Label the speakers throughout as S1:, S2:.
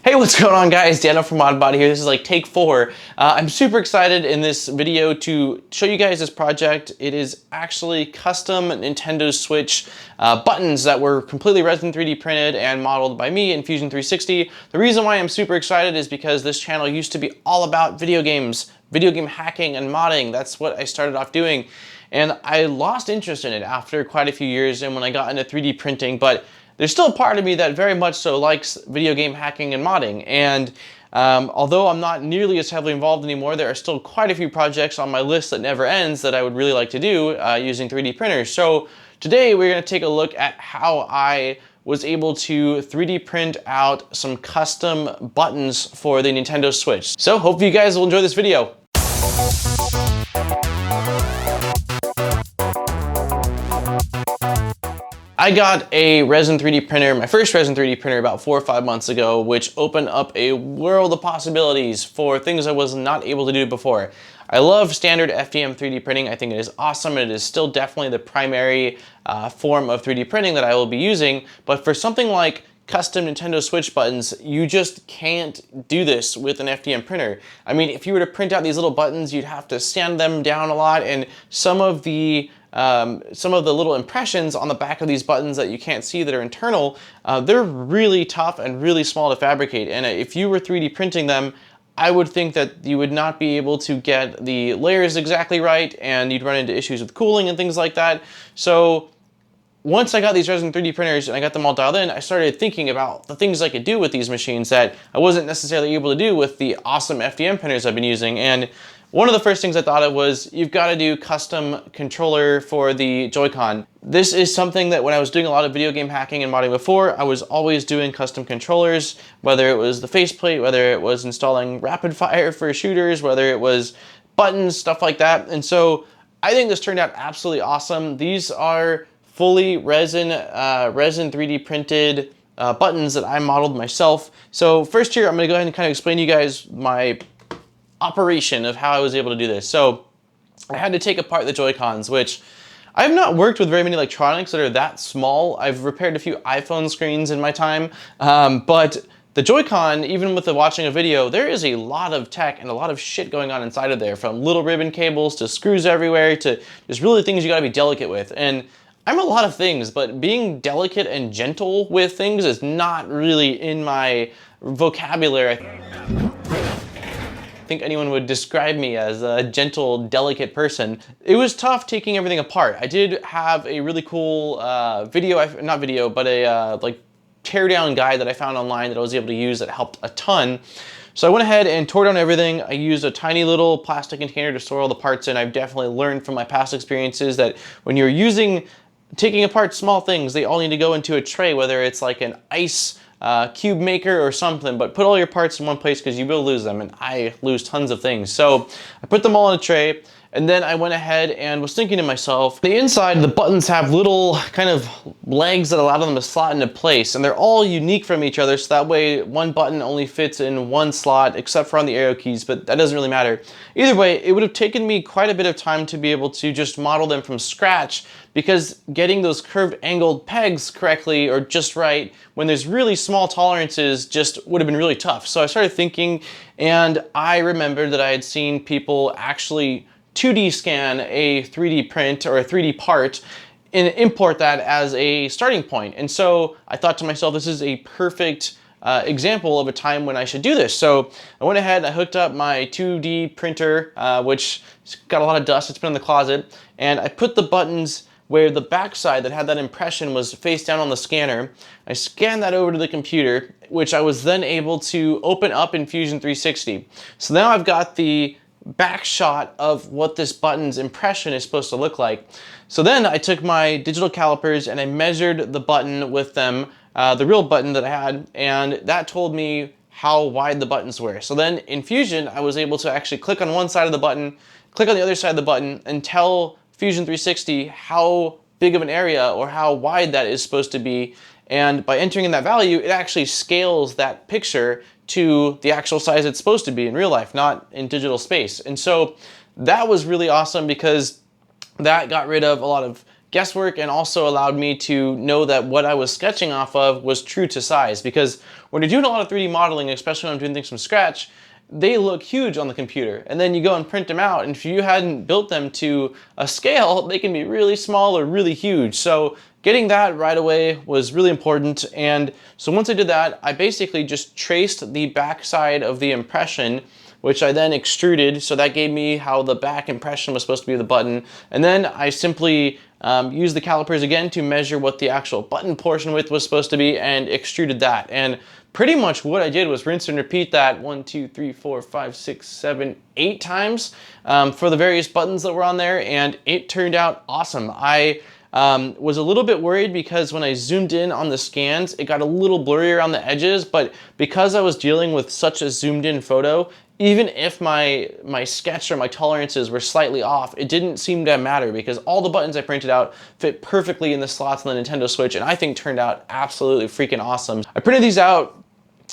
S1: Hey, what's going on, guys? Daniel from ModBody here. This is like take 4. I'm super excited in this video to show you guys this project. It is actually custom Nintendo Switch buttons that were completely Resin 3D printed and modeled by me in Fusion 360. The reason why I'm super excited is because this channel used to be all about video games, video game hacking and modding. That's what I started off doing. And I lost interest in it after quite a few years and when I got into 3D printing, but there's still a part of me that very much so likes video game hacking and modding, and although I'm not nearly as heavily involved anymore, there are still quite a few projects on my list that never ends that I would really like to do using 3D printers. So today we're going to take a look at how I was able to 3D print out some custom buttons for the Nintendo Switch. So hope you guys will enjoy this video. I got a Resin 3D printer, my first Resin 3D printer about 4 or 5 months ago, which opened up a world of possibilities for things I was not able to do before. I love standard FDM 3D printing. I think it is awesome. It is still definitely the primary form of 3D printing that I will be using, but for something like custom Nintendo Switch buttons, you just can't do this with an FDM printer. I mean, if you were to print out these little buttons, you'd have to sand them down a lot, and some of the little impressions on the back of these buttons that you can't see that are internal, they're really tough and really small to fabricate. And if you were 3D printing them, I would think that you would not be able to get the layers exactly right, and you'd run into issues with cooling and things like that. So once I got these Resin 3D printers and I got them all dialed in, I started thinking about the things I could do with these machines that I wasn't necessarily able to do with the awesome FDM printers I've been using. And one of the first things I thought of was, you've got to do custom controller for the JoyCon. This is something that when I was doing a lot of video game hacking and modding before, I was always doing custom controllers, whether it was the faceplate, whether it was installing rapid fire for shooters, whether it was buttons, stuff like that. And so I think this turned out absolutely awesome. These are fully Resin 3D printed buttons that I modeled myself. So first here, I'm going to go ahead and kind of explain to you guys my operation of how I was able to do this. So I had to take apart the Joy-Cons, which I have not worked with very many electronics that are that small. I've repaired a few iPhone screens in my time, but the Joy-Con, even with the watching a video, there is a lot of tech and a lot of shit going on inside of there, from little ribbon cables to screws everywhere to just really things you gotta be delicate with. And I'm a lot of things, but being delicate and gentle with things is not really in my vocabulary. I think anyone would describe me as a gentle, delicate person. It was tough taking everything apart. I did have a really cool not video, but a like teardown guide that I found online that I was able to use that helped a ton. So I went ahead and tore down everything. I used a tiny little plastic container to store all the parts in. I've definitely learned from my past experiences that when you're taking apart small things, they all need to go into a tray, whether it's like an ice cube maker or something, but put all your parts in one place because you will lose them, and I lose tons of things. So I put them all in a tray, and then I went ahead and was thinking to myself, the inside, the buttons have little kind of legs that allow them to slot into place, and they're all unique from each other, so that way one button only fits in one slot, except for on the arrow keys, but that doesn't really matter. Either way, it would have taken me quite a bit of time to be able to just model them from scratch, because getting those curved angled pegs correctly or just right when there's really small tolerances just would have been really tough. So I started thinking, and I remembered that I had seen people actually 2D scan a 3D print or a 3D part and import that as a starting point. And so I thought to myself, this is a perfect example of a time when I should do this. So I went ahead and I hooked up my 2D printer, which got a lot of dust, it's been in the closet, and I put the buttons where the backside that had that impression was face down on the scanner. I scanned that over to the computer, which I was then able to open up in Fusion 360. So now I've got the back shot of what this button's impression is supposed to look like. So then I took my digital calipers and I measured the button with them, the real button that I had, and that told me how wide the buttons were. So then in Fusion, I was able to actually click on one side of the button, click on the other side of the button, and tell Fusion 360 how big of an area or how wide that is supposed to be. And by entering in that value, it actually scales that picture to the actual size it's supposed to be in real life, not in digital space. And so that was really awesome because that got rid of a lot of guesswork and also allowed me to know that what I was sketching off of was true to size. Because when you're doing a lot of 3D modeling, especially when I'm doing things from scratch, they look huge on the computer, and then you go and print them out, and if you hadn't built them to a scale, they can be really small or really huge. So getting that right away was really important. And so once I did that, I basically just traced the back side of the impression, which I then extruded, so that gave me how the back impression was supposed to be of the button. And then I simply used the calipers again to measure what the actual button portion width was supposed to be and extruded that. And pretty much what I did was rinse and repeat that 1, 2, 3, 4, 5, 6, 7, 8 times for the various buttons that were on there, and it turned out awesome. I was a little bit worried because when I zoomed in on the scans, it got a little blurry around the edges, but because I was dealing with such a zoomed in photo, even if my sketch or my tolerances were slightly off, it didn't seem to matter because all the buttons I printed out fit perfectly in the slots on the Nintendo Switch, and I think turned out absolutely freaking awesome. I printed these out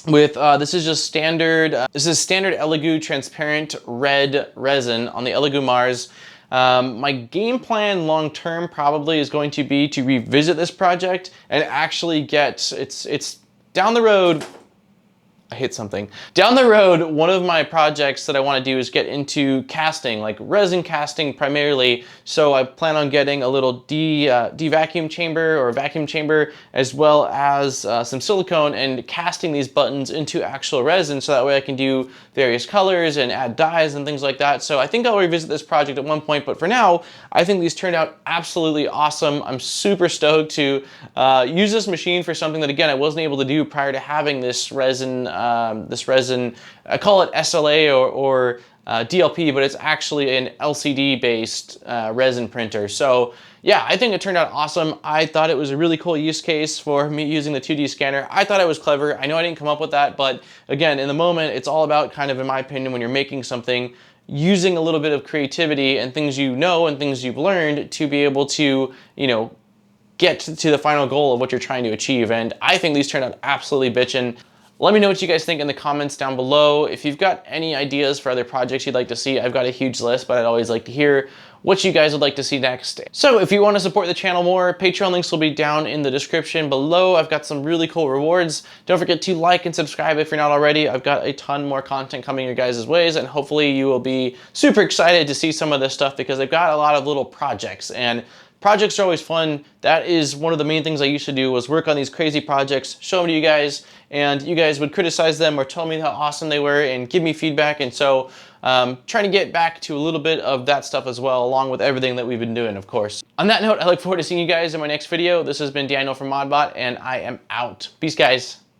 S1: with, this is just standard, this is standard Elegoo transparent red resin on the Elegoo Mars. My game plan long term probably is going to be to revisit this project and actually get, it's down the road, I hit something. Down the road, one of my projects that I want to do is get into casting, like resin casting primarily. So I plan on getting a little de-vacuum chamber or vacuum chamber, as well as some silicone, and casting these buttons into actual resin, so that way I can do various colors and add dyes and things like that. So I think I'll revisit this project at one point, but for now, I think these turned out absolutely awesome. I'm super stoked to use this machine for something that, again, I wasn't able to do prior to having this resin, I call it SLA or DLP, but it's actually an LCD-based resin printer. So yeah, I think it turned out awesome. I thought it was a really cool use case for me using the 2D scanner. I thought it was clever. I know I didn't come up with that, but again, in the moment, it's all about, kind of in my opinion, when you're making something, using a little bit of creativity and things you know and things you've learned to be able to, you know, get to the final goal of what you're trying to achieve. And I think these turned out absolutely bitchin'. Let me know what you guys think in the comments down below. If you've got any ideas for other projects you'd like to see, I've got a huge list, but I'd always like to hear what you guys would like to see next. So if you want to support the channel more, Patreon links will be down in the description below. I've got some really cool rewards. Don't forget to like and subscribe if you're not already. I've got a ton more content coming your guys' ways, and hopefully you will be super excited to see some of this stuff because I've got a lot of little projects, and projects are always fun. That is one of the main things I used to do, was work on these crazy projects, show them to you guys, and you guys would criticize them or tell me how awesome they were and give me feedback. And so trying to get back to a little bit of that stuff as well, along with everything that we've been doing, of course. On that note, I look forward to seeing you guys in my next video. This has been Daniel from ModBot, and I am out. Peace, guys.